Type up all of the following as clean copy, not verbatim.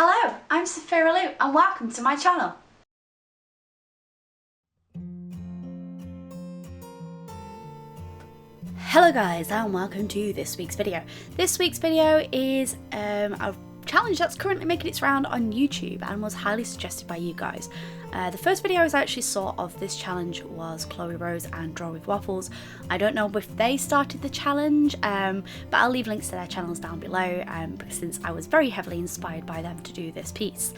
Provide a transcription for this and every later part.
Hello, I'm Sophia Lou and welcome to my channel. Hello guys and welcome to this week's video. This week's video is a challenge that's currently making its round on YouTube and was highly suggested by you guys. The first video I actually saw of this challenge was Chloe Rose and Draw with Waffles. I don't know if they started the challenge, but I'll leave links to their channels down below since I was very heavily inspired by them to do this piece.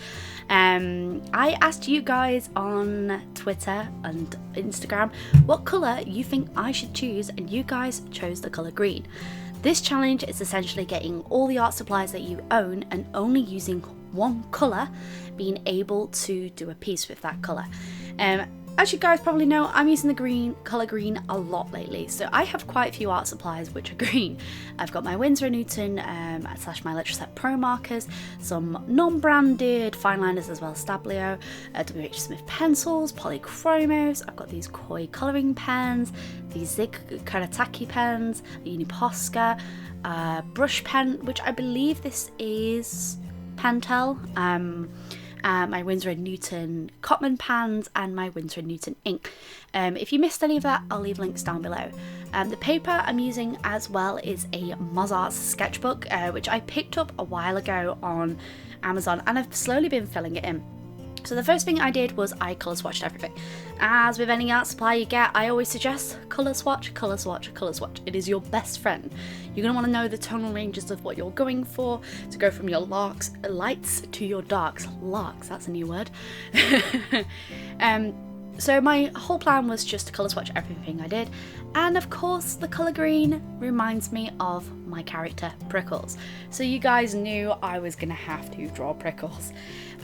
I asked you guys on Twitter and Instagram what colour you think I should choose, and you guys chose the colour green. This challenge is essentially getting all the art supplies that you own and only using one colour, being able to do a piece with that colour. As you guys probably know, I'm using the colour green a lot lately, so I have quite a few art supplies which are green. I've got my Winsor & Newton / my Electroset Pro markers, some non-branded fine liners as well as Stabilo, WH Smith pencils, polychromos. I've got these Koi colouring pens, these Zig kind of tacky pens, a Uniposca, brush pen, which I believe this is Pentel, my Winsor & Newton Cotman pans, and my Winsor & Newton ink. If you missed any of that, I'll leave links down below. The paper I'm using as well is a Mozart's sketchbook, which I picked up a while ago on Amazon, and I've slowly been filling it in. So the first thing I did was I colour swatched everything. As with any art supply you get, I always suggest colour swatch, colour swatch, colour swatch. It is your best friend. You're going to want to know the tonal ranges of what you're going for to go from your lights to your darks. Larks, that's a new word. So my whole plan was just to colour swatch everything I did, and of course the colour green reminds me of my character Prickles. So you guys knew I was going to have to draw Prickles.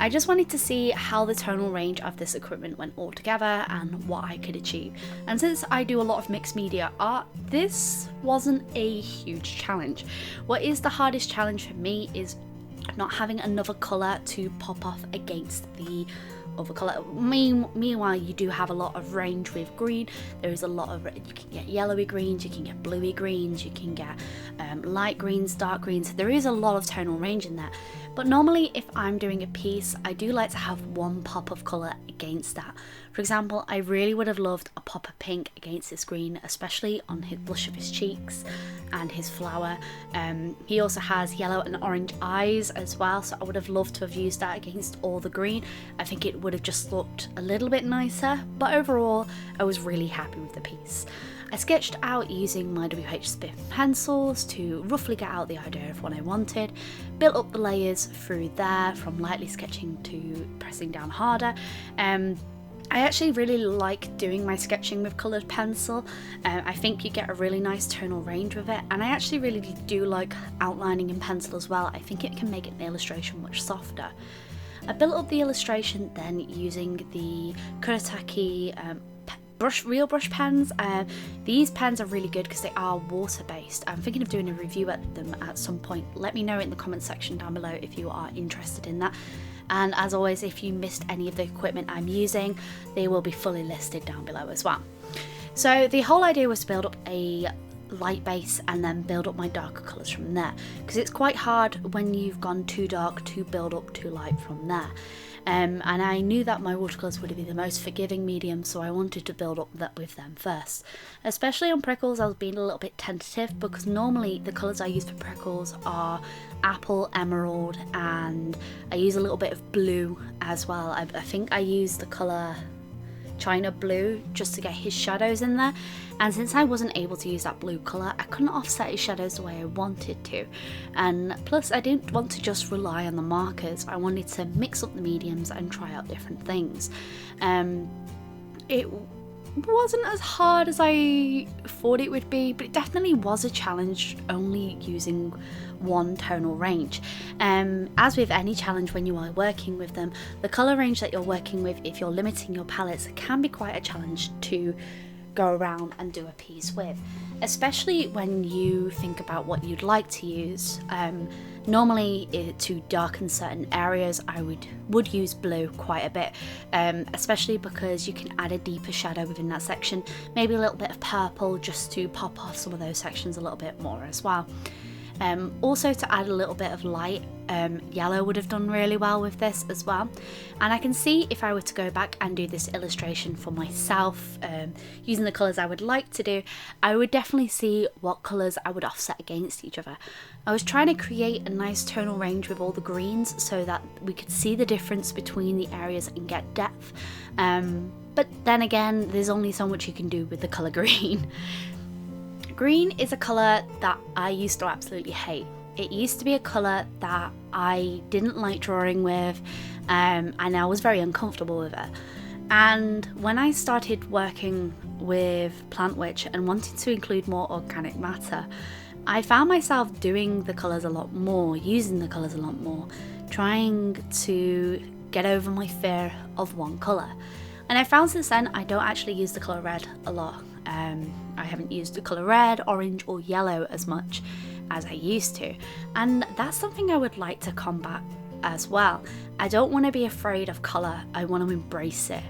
I just wanted to see how the tonal range of this equipment went all together and what I could achieve. And since I do a lot of mixed media art, this wasn't a huge challenge. What is the hardest challenge for me is not having another colour to pop off against the other colour. Meanwhile, you do have a lot of range with green. There is a lot of, you can get yellowy greens, you can get bluey greens, you can get light greens, dark greens. There is a lot of tonal range in there. But normally if I'm doing a piece, I do like to have one pop of colour against that. For example, I really would have loved a pop of pink against this green, especially on his blush of his cheeks and his flower. He also has yellow and orange eyes as well, so I would have loved to have used that against all the green. I think it would have just looked a little bit nicer, but overall I was really happy with the piece. I sketched out using my WH Smith pencils to roughly get out the idea of what I wanted, built up the layers through there from lightly sketching to pressing down harder. I actually really like doing my sketching with coloured pencil. I think you get a really nice tonal range with it, and I actually really do like outlining in pencil as well. I think it can make an illustration much softer. I built up the illustration then using the Kuretake real brush pens. These pens are really good because they are water based. I'm thinking of doing a review at them at some point. Let me know in the comment section down below if you are interested in that. And as always, if you missed any of the equipment I'm using, they will be fully listed down below as well. So the whole idea was to build up a light base and then build up my darker colours from there, because it's quite hard when you've gone too dark to build up too light from there. And I knew that my watercolours would be the most forgiving medium, so I wanted to build up that with them first. Especially on Prickles, I was being a little bit tentative because normally the colours I use for Prickles are apple, emerald, and I use a little bit of blue as well. I think I use the colour China Blue just to get his shadows in there, and since I wasn't able to use that blue colour, I couldn't offset his shadows the way I wanted to, and plus I didn't want to just rely on the markers. I wanted to mix up the mediums and try out different things. It wasn't as hard as I thought it would be, but it definitely was a challenge only using one tonal range. As with any challenge when you are working with them, the colour range that you're working with, if you're limiting your palettes, can be quite a challenge to go around and do a piece with, especially when you think about what you'd like to use. Normally to darken certain areas I would use blue quite a bit, especially because you can add a deeper shadow within that section, maybe a little bit of purple just to pop off some of those sections a little bit more as well. Also, to add a little bit of light, yellow would have done really well with this as well. And I can see if I were to go back and do this illustration for myself, using the colours I would like to do, I would definitely see what colours I would offset against each other. I was trying to create a nice tonal range with all the greens so that we could see the difference between the areas and get depth. But then again, there's only so much you can do with the colour green. Green is a colour that I used to absolutely hate. It used to be a colour that I didn't like drawing with, and I was very uncomfortable with it. And when I started working with Plant Witch and wanted to include more organic matter, I found myself doing the colours a lot more, using the colours a lot more, trying to get over my fear of one colour. And I found since then I don't actually use the colour red a lot. I haven't used the colour red, orange or yellow as much as I used to, and that's something I would like to combat as well. I don't want to be afraid of colour, I want to embrace it,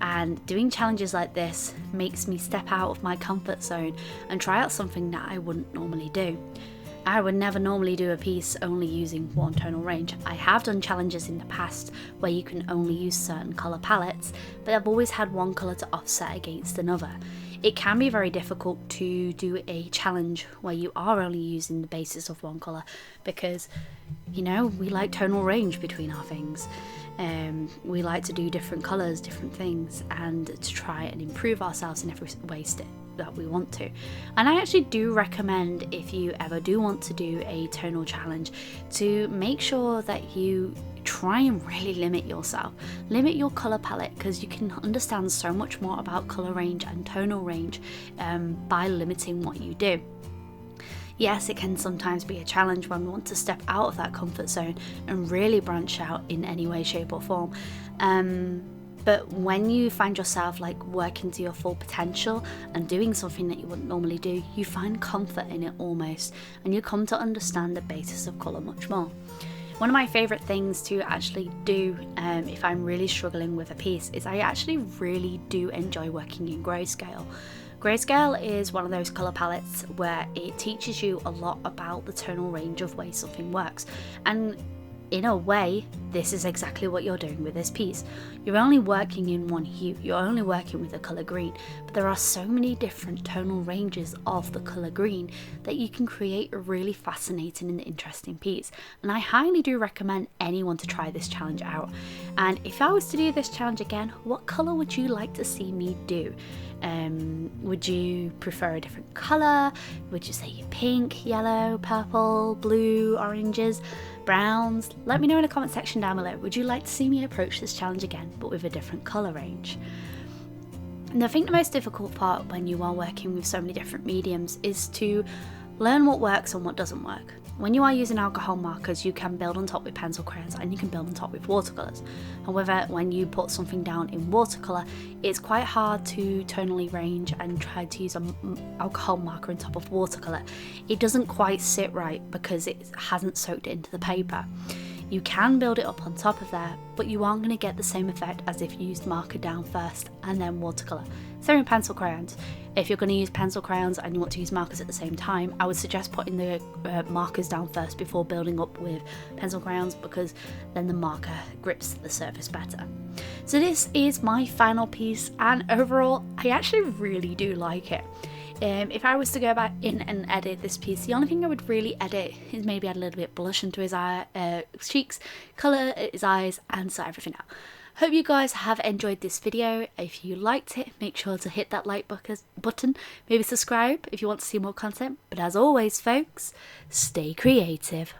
and doing challenges like this makes me step out of my comfort zone and try out something that I wouldn't normally do. I would never normally do a piece only using one tonal range. I have done challenges in the past where you can only use certain colour palettes, but I've always had one colour to offset against another. It can be very difficult to do a challenge where you are only using the basis of one colour because, you know, we like tonal range between our things. We like to do different colours, different things, and to try and improve ourselves in every way that we want to. And I actually do recommend, if you ever do want to do a tonal challenge, to make sure that you try and really limit yourself. Limit your colour palette, because you can understand so much more about colour range and tonal range by limiting what you do. Yes, it can sometimes be a challenge when we want to step out of that comfort zone and really branch out in any way, shape or form. But when you find yourself like working to your full potential and doing something that you wouldn't normally do, you find comfort in it almost, and you come to understand the basis of colour much more. One of my favourite things to actually do if I'm really struggling with a piece is I actually really do enjoy working in grayscale. Grayscale is one of those colour palettes where it teaches you a lot about the tonal range of ways something works, and in a way, this is exactly what you're doing with this piece. You're only working in one hue, you're only working with the colour green, but there are so many different tonal ranges of the colour green that you can create a really fascinating and interesting piece. And I highly do recommend anyone to try this challenge out. And if I was to do this challenge again, what colour would you like to see me do? Would you prefer a different colour? Would you say pink, yellow, purple, blue, oranges, browns? Let me know in the comment section down below. Would you like to see me approach this challenge again, but with a different colour range? And I think the most difficult part when you are working with so many different mediums is to learn what works and what doesn't work. When you are using alcohol markers, you can build on top with pencil crayons and you can build on top with watercolours. However, when you put something down in watercolour, it's quite hard to tonally range and try to use an alcohol marker on top of watercolour. It doesn't quite sit right because it hasn't soaked into the paper. You can build it up on top of there, but you aren't going to get the same effect as if you used marker down first and then watercolour. Same with pencil crayons. If you're going to use pencil crayons and you want to use markers at the same time, I would suggest putting the markers down first before building up with pencil crayons, because then the marker grips the surface better. So this is my final piece, and overall I actually really do like it. If I was to go back in and edit this piece, the only thing I would really edit is maybe add a little bit of blush into his cheeks, colour his eyes, and sort everything out. Hope you guys have enjoyed this video. If you liked it, make sure to hit that like button, maybe subscribe if you want to see more content. But as always folks, stay creative.